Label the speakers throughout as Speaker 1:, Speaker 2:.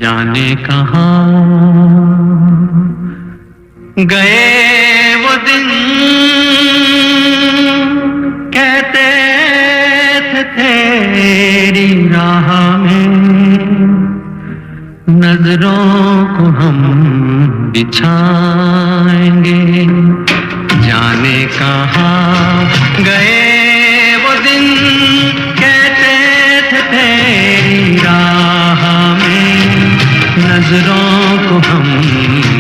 Speaker 1: जाने कहाँ गए वो दिन, कहते थे तेरी राह में नजरों को हम बिछाएंगे। जाने कहाँ गए वो दिन, कहते थे तेरी राह में नजरों को हम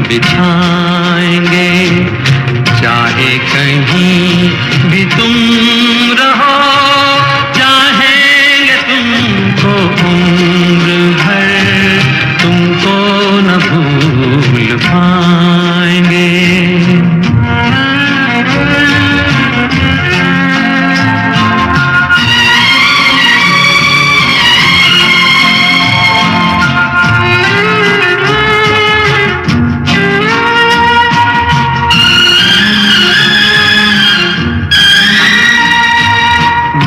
Speaker 1: बिछाएंगे। चाहे कहीं भी तुम रहो, चाहेंगे तुमको उम्र भर, तुमको न भूल पाएंगे।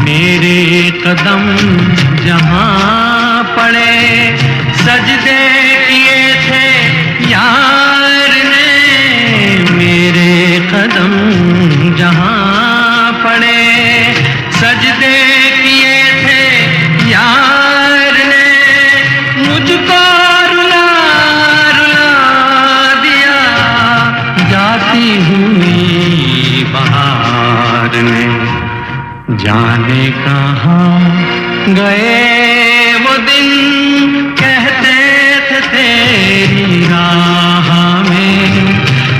Speaker 1: मेरे कदम जहाँ पड़े, सजदे किए थे यार ने। मेरे कदम जहाँ पड़े, सजदे किए थे यार ने। मुझको रुला रुला दिया जाती हुई बहार ने। जाने कहाँ गए वो दिन, कहते थे तेरी राह में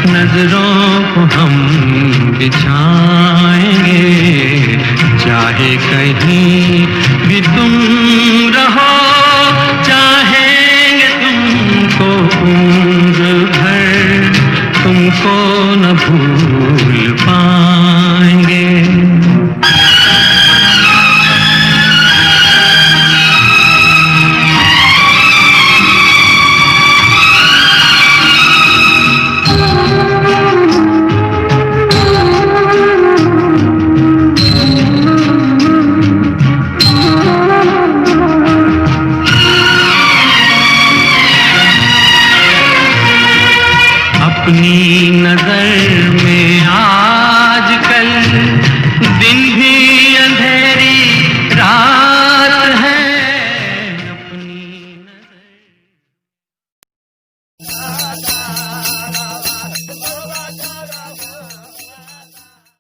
Speaker 1: नजरों को हम बिछाएंगे। चाहे कहीं भी तुम रहो, चाहेंगे तुमको उम्र भर, तुमको न भूल पाएंगे।